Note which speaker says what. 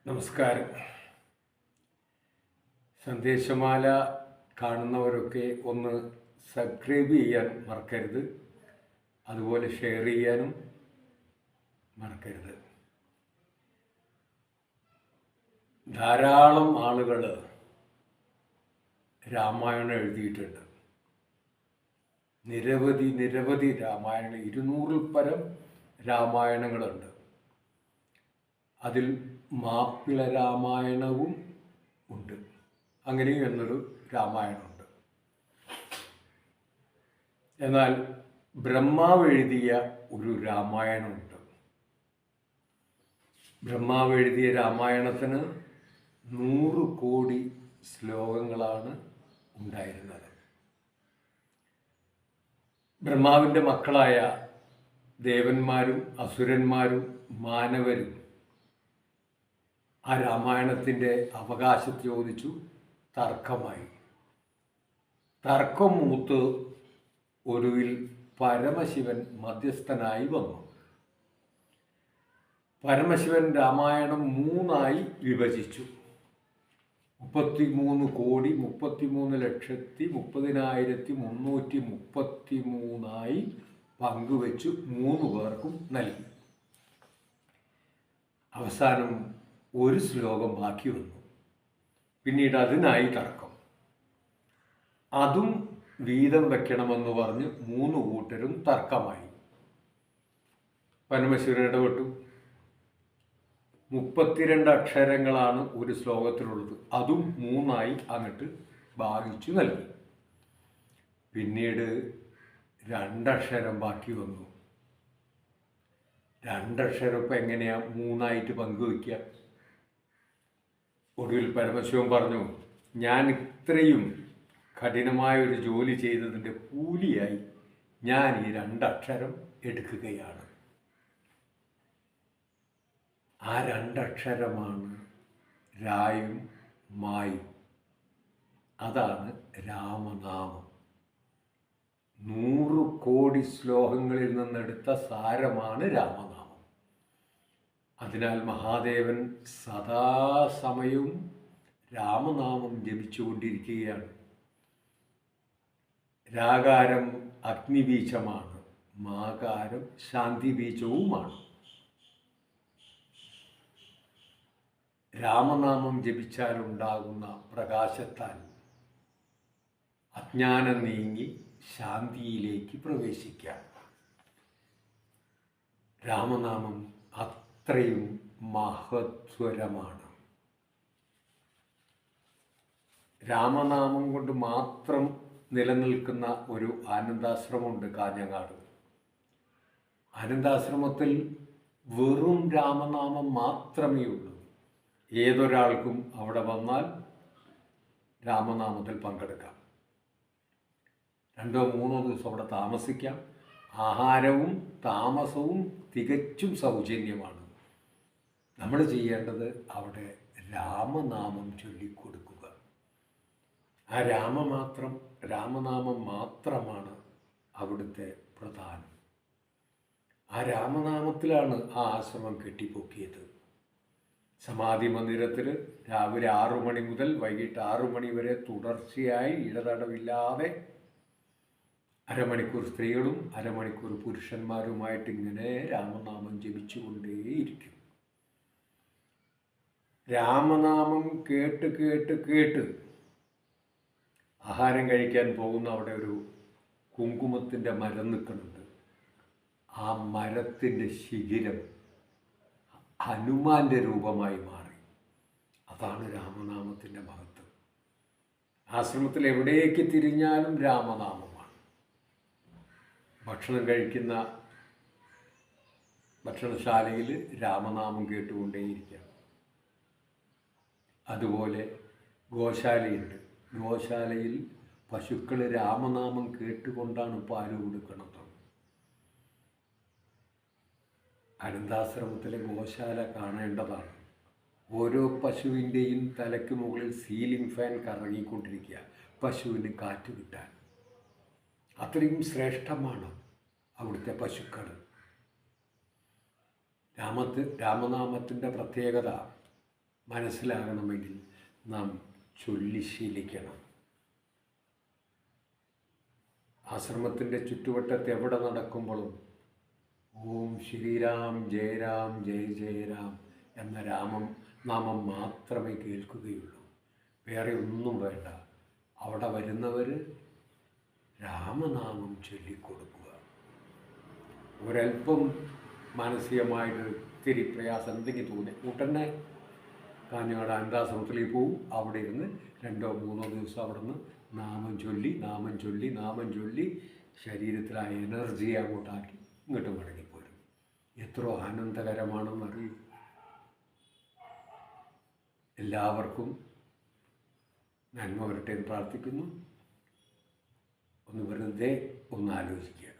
Speaker 1: നമസ്കാരം. സന്ദേശമാല കാണുന്നവരൊക്കെ ഒന്ന് സബ്സ്ക്രൈബ് ചെയ്യാൻ മറക്കരുത്. അതുപോലെ ഷെയർ ചെയ്യാനും മറക്കരുത്. ധാരാളം ആളുകൾ രാമായണം എഴുതിയിട്ടുണ്ട്. നിരവധി രാമായണങ്ങൾ, 200-ൽ പരം രാമായണങ്ങളുണ്ട്. അതിൽ മാപ്പിള രാമായണവും ഉണ്ട്. അങ്ങനെയും എന്നൊരു രാമായണമുണ്ട്. എന്നാൽ ബ്രഹ്മാവ് എഴുതിയ ഒരു രാമായണമുണ്ട്. ബ്രഹ്മാവ് എഴുതിയ രാമായണത്തിന് 100 കോടി ശ്ലോകങ്ങളാണ് ഉണ്ടായിരുന്നത്. ബ്രഹ്മാവിൻ്റെ മക്കളായ ദേവന്മാരും അസുരന്മാരും മാനവരും ആ രാമായണത്തിൻ്റെ അവകാശം ചോദിച്ചു. തർക്കമായി. തർക്കം മൂത്ത് ഒടുവിൽ പരമശിവൻ മധ്യസ്ഥനായി വന്നു. പരമശിവൻ രാമായണം 3ആയി വിഭജിച്ചു. 33,33,30,333 പങ്കുവെച്ചു 3 പേർക്കും നൽകി. അവസാനം ഒരു ശ്ലോകം ബാക്കി വന്നു. പിന്നീട് അതിനായി തർക്കം. അതും വീതം വയ്ക്കണമെന്ന് പറഞ്ഞ് 3 കൂട്ടരും തർക്കമായി. പരമശിവൻ ഇടപെട്ടു. 32 അക്ഷരങ്ങളാണ് ഒരു ശ്ലോകത്തിലുള്ളത്. അതും 3ആയി അങ്ങോട്ട് ഭാഗിച്ചു നൽകി. പിന്നീട് 2 അക്ഷരം ബാക്കി വന്നു. 2 അക്ഷരം ഇപ്പം എങ്ങനെയാണ് 3ആയിട്ട് പങ്കുവയ്ക്കുക? ഒടുവിൽ പരമശിവൻ പറഞ്ഞു, ഞാൻ ഇത്രയും കഠിനമായ ഒരു ജോലി ചെയ്തതിൻ്റെ കൂലിയായി ഞാൻ ഈ 2 അക്ഷരം എടുക്കുകയാണ്. ആ 2 അക്ഷരമാണ് രായും മായും. അതാണ് രാമനാമം. 100 കോടി ശ്ലോകങ്ങളിൽ നിന്നെടുത്ത സാരമാണ് രാമനാമം. അതിനാൽ മഹാദേവൻ സദാസമയവും രാമനാമം ജപിച്ചുകൊണ്ടിരിക്കുകയാണ്. രാകാരം അഗ്നിബീജമാണ്, മാകാരം ശാന്തിബീജവുമാണ്. രാമനാമം ജപിച്ചാലുണ്ടാകുന്ന പ്രകാശത്താൽ അജ്ഞാനം നീങ്ങി ശാന്തിയിലേക്ക് പ്രവേശിക്കാം. രാമനാമം അത്രയും മഹത്വരമാണ്. രാമനാമം കൊണ്ട് മാത്രം നിലനിൽക്കുന്ന ഒരു ആനന്ദാശ്രമമുണ്ട് കാഞ്ഞങ്ങാട്. ആനന്ദാശ്രമത്തിൽ വെറും രാമനാമം മാത്രമേ ഉള്ളൂ. ഏതൊരാൾക്കും അവിടെ വന്നാൽ രാമനാമത്തിൽ പങ്കെടുക്കാം. 2-3 ദിവസം അവിടെ താമസിക്കാം. ആഹാരവും താമസവും തികച്ചും സൗജന്യമാണ്. നമ്മൾ ചെയ്യേണ്ടത് അവിടെ രാമനാമം ചൊല്ലിക്കൊടുക്കുക. ആ രാമനാമം മാത്രമാണ് അവിടുത്തെ പ്രധാനം. ആ രാമനാമത്തിലാണ് ആ ആശ്രമം കെട്ടിപ്പൊക്കിയത്. സമാധി മന്ദിരത്തിൽ രാവിലെ 6 മണി മുതൽ വൈകിട്ട് 6 മണി വരെ തുടർച്ചയായി ഇടതടവില്ലാതെ അരമണിക്കൂർ സ്ത്രീകളും അരമണിക്കൂർ പുരുഷന്മാരുമായിട്ട് ഇങ്ങനെ രാമനാമം ജപിച്ചുകൊണ്ടേയിരിക്കും. രാമനാമം കേട്ട് കേട്ട് കേട്ട് ആഹാരം കഴിക്കാൻ പോകുന്ന അവിടെ ഒരു കുങ്കുമത്തിൻ്റെ മരം നിൽക്കുന്നുണ്ട്. ആ മരത്തിൻ്റെ ശിഖിരം ഹനുമാന്റെ രൂപമായി മാറി. അതാണ് രാമനാമത്തിൻ്റെ മഹത്വം. ആശ്രമത്തിൽ എവിടേക്ക് തിരിഞ്ഞാലും രാമനാമമാണ്. ഭക്ഷണം കഴിക്കുന്ന ഭക്ഷണശാലയിൽ രാമനാമം കേട്ടുകൊണ്ടേയിരിക്കാം. അതുപോലെ ഗോശാലയുണ്ട്. ഗോശാലയിൽ പശുക്കൾ രാമനാമം കേട്ടുകൊണ്ടാണ് പാല് കൊടുക്കുന്നത്. അനന്താശ്രമത്തിലെ ഗോശാല കാണേണ്ടതാണ്. ഓരോ പശുവിൻ്റെയും തലയ്ക്ക് മുകളിൽ സീലിംഗ് ഫാൻ കറങ്ങിക്കൊണ്ടിരിക്കുക, പശുവിന് കാറ്റ് കിട്ടാൻ. അത്രയും ശ്രേഷ്ഠമാണ് അവിടുത്തെ പശുക്കൾ. രാമനാമത്തിൻ്റെ പ്രത്യേകത മനസ്സിലാകണമെങ്കിൽ നാം ചൊല്ലി ശീലിക്കണം. ആശ്രമത്തിൻ്റെ ചുറ്റുവട്ടത്ത് എവിടെ നടക്കുമ്പോഴും ഓം ശ്രീരാം ജയരാം ജയ ജയരാം എന്ന നാമം മാത്രമേ കേൾക്കുകയുള്ളൂ. വേറെ ഒന്നും വേണ്ട. അവിടെ വരുന്നവർ രാമനാമം ചൊല്ലിക്കൊടുക്കുക. ഒരല്പം മാനസികമായിട്ട് ഇത്തിരി പ്രയാസം എന്തെങ്കിലും തോന്നി ഉടനെ കാഞ്ഞങ്ങാട് അനാഥാശ്രമത്തിലേക്ക് പോവും. അവിടെ ഇരുന്ന് 2-3 ദിവസം അവിടെ നിന്ന് നാമം ചൊല്ലി ശരീരത്തിൽ ആ എനർജി അങ്ങോട്ടാക്കി ഇങ്ങോട്ട് മടങ്ങിപ്പോരും. എത്ര ആനന്ദകരമാണെന്നറിയും. എല്ലാവർക്കും നന്മ വരട്ടെ എന്ന് പ്രാർത്ഥിക്കുന്നു. വെറുതെ ഒന്ന് ആലോചിക്കുക.